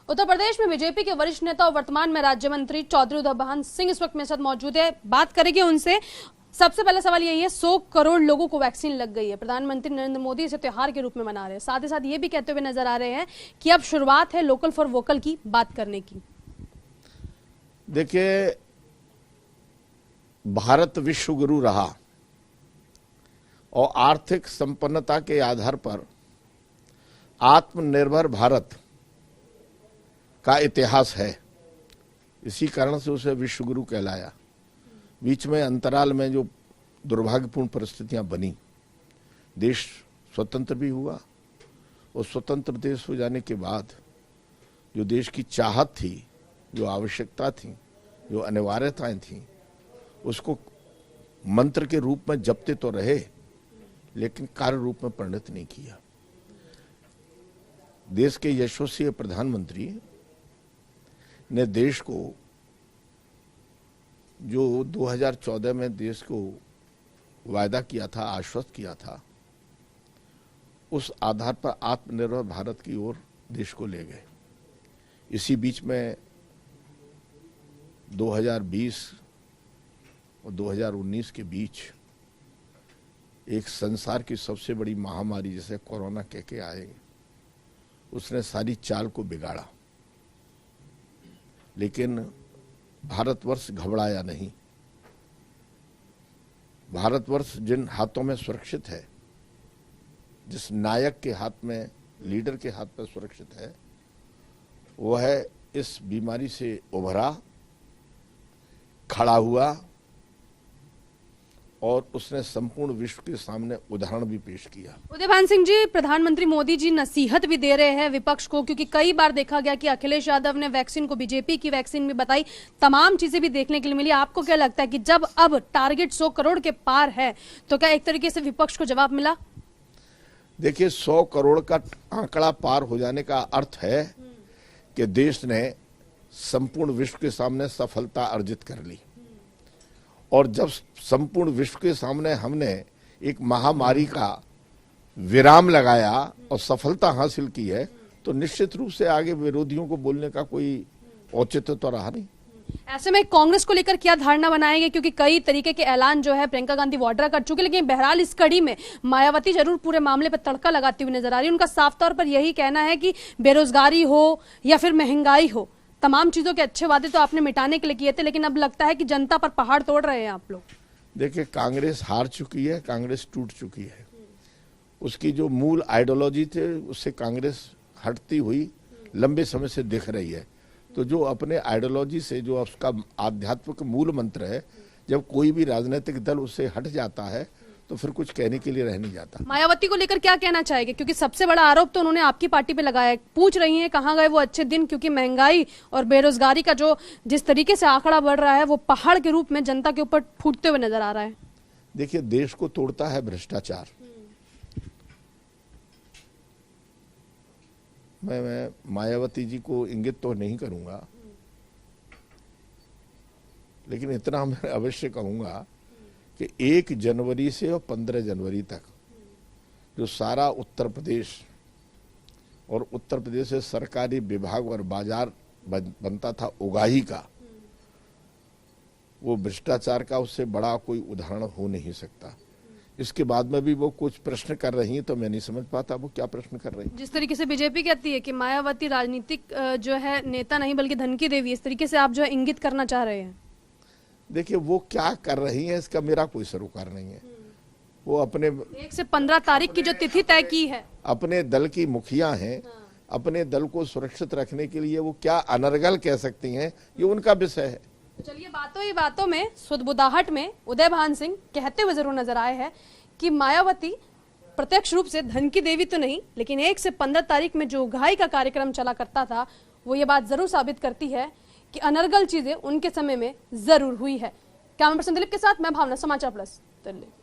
उत्तर प्रदेश में बीजेपी के वरिष्ठ नेता और वर्तमान में राज्य मंत्री चौधरी उदयभान सिंह इस वक्त मेरे साथ मौजूद है। बात करेंगे उनसे। सबसे पहला सवाल यही है, 100 करोड़ लोगों को वैक्सीन लग गई है। प्रधानमंत्री नरेंद्र मोदी इसे त्योहार के रूप में मना रहे हैं। साथ ही साथ ये भी कहते हुए नजर आ रहे हैं कि अब शुरुआत है लोकल फॉर वोकल की बात करने की। देखिए, भारत विश्व गुरु रहा और आर्थिक संपन्नता के आधार पर आत्मनिर्भर भारत का इतिहास है। इसी कारण से उसे विश्व गुरु कहलाया। बीच में अंतराल में जो दुर्भाग्यपूर्ण परिस्थितियां बनी, देश स्वतंत्र भी हुआ और स्वतंत्र देश हो जाने के बाद जो देश की चाहत थी, जो आवश्यकता थी, जो अनिवार्यताएं थीं, उसको मंत्र के रूप में जपते तो रहे लेकिन कार्य रूप में परिणत नहीं किया। देश के यशस्वी प्रधानमंत्री ने देश को जो 2014 में देश को वायदा किया था, आश्वस्त किया था, उस आधार पर आत्मनिर्भर भारत की ओर देश को ले गए। इसी बीच में 2020 और 2019 के बीच एक संसार की सबसे बड़ी महामारी जिसे कोरोना कह के आए, उसने सारी चाल को बिगाड़ा। लेकिन भारतवर्ष घबराया नहीं। भारतवर्ष जिन हाथों में सुरक्षित है, जिस नायक के हाथ में, लीडर के हाथ में सुरक्षित है, वह इस बीमारी से उभरा, खड़ा हुआ और उसने संपूर्ण विश्व के सामने उदाहरण भी पेश किया। उदयभान सिंह जी, प्रधानमंत्री मोदी जी नसीहत भी दे रहे हैं विपक्ष को, क्योंकि कई बार देखा गया कि अखिलेश यादव ने वैक्सीन को बीजेपी की वैक्सीन भी बताई, तमाम चीजें भी देखने के लिए मिली। आपको क्या लगता है कि जब अब टारगेट 100 करोड़ के पार है तो क्या एक तरीके से विपक्ष को जवाब मिला? देखिए, 100 करोड़ का आंकड़ा पार हो जाने का अर्थ है कि देश ने संपूर्ण विश्व के सामने सफलता अर्जित कर ली। और जब संपूर्ण विश्व के सामने हमने एक महामारी का विराम लगाया और सफलता हासिल की है, तो निश्चित रूप से आगे विरोधियों को बोलने का कोई औचित्य तो रहा नहीं। ऐसे में कांग्रेस को लेकर क्या धारणा बनाएंगे, क्योंकि कई तरीके के ऐलान जो है प्रियंका गांधी वाड्रा कर चुके, लेकिन बहरहाल इस कड़ी में मायावती जरूर पूरे मामले पर तड़का लगाती हुई नजर आ रही है। उनका साफ तौर पर यही कहना है कि बेरोजगारी हो या फिर महंगाई हो, तमाम चीजों के अच्छे वादे तो आपने मिटाने के लिए किए थे, लेकिन अब लगता है कि जनता पर पहाड़ तोड़ रहे हैं आप लोग। देखिए, कांग्रेस हार चुकी है, कांग्रेस टूट चुकी है। उसकी जो मूल आइडियोलॉजी थे उससे कांग्रेस हटती हुई लंबे समय से दिख रही है। तो जो अपने आइडियोलॉजी से, जो उसका आध्यात्मिक मूल मंत्र है, जब कोई भी राजनीतिक दल उससे हट जाता है तो फिर कुछ कहने के लिए रह नहीं जाता। मायावती को लेकर क्या कहना चाहेंगे, क्योंकि सबसे बड़ा आरोप तो उन्होंने आपकी पार्टी पे लगाया है। पूछ रही हैं कहाँ गए वो अच्छे दिन, क्योंकि महंगाई और बेरोजगारी का जो जिस तरीके से आंकड़ा बढ़ रहा है वो पहाड़ के रूप में जनता के ऊपर फूटते हुए नजर आ रहा है। देखिए, देश को तोड़ता है भ्रष्टाचार। मैं मायावती जी को इंगित तो नहीं करूंगा, लेकिन इतना मैं अवश्य कहूंगा कि 1 जनवरी से और 15 जनवरी तक जो सारा उत्तर प्रदेश और उत्तर प्रदेश से सरकारी विभाग और बाजार बनता था उगाही का, वो भ्रष्टाचार का उससे बड़ा कोई उदाहरण हो नहीं सकता। इसके बाद में भी वो कुछ प्रश्न कर रही हैं, तो मैं नहीं समझ पाता वो क्या प्रश्न कर रही हैं। जिस तरीके से बीजेपी कहती है कि मायावती राजनीतिक जो है नेता नहीं बल्कि धन की देवी, इस तरीके से आप जो है इंगित करना चाह रहे हैं। देखिए, वो क्या कर रही हैं इसका मेरा कोई सरोकार नहीं है। वो अपने 1 से 15 तारीख की जो तिथि तय की है, अपने दल की मुखिया हैं, अपने दल को सुरक्षित रखने के लिए वो क्या अनर्गल कह सकती हैं, ये उनका विषय है। तो चलिए, बातों ही बातों में सुदबुदाहट में उदयभान सिंह कहते हुए जरूर नजर आए हैं कि मायावती प्रत्यक्ष रूप से धन की देवी तो नहीं, लेकिन 1 से 15 तारीख में जो उगाही का कार्यक्रम चला करता था, वो ये बात जरूर साबित करती है कि अनर्गल चीजें उनके समय में जरूर हुई है। कैमरा पर्सन दिलीप के साथ मैं भावना, समाचार प्लस दिल्ली।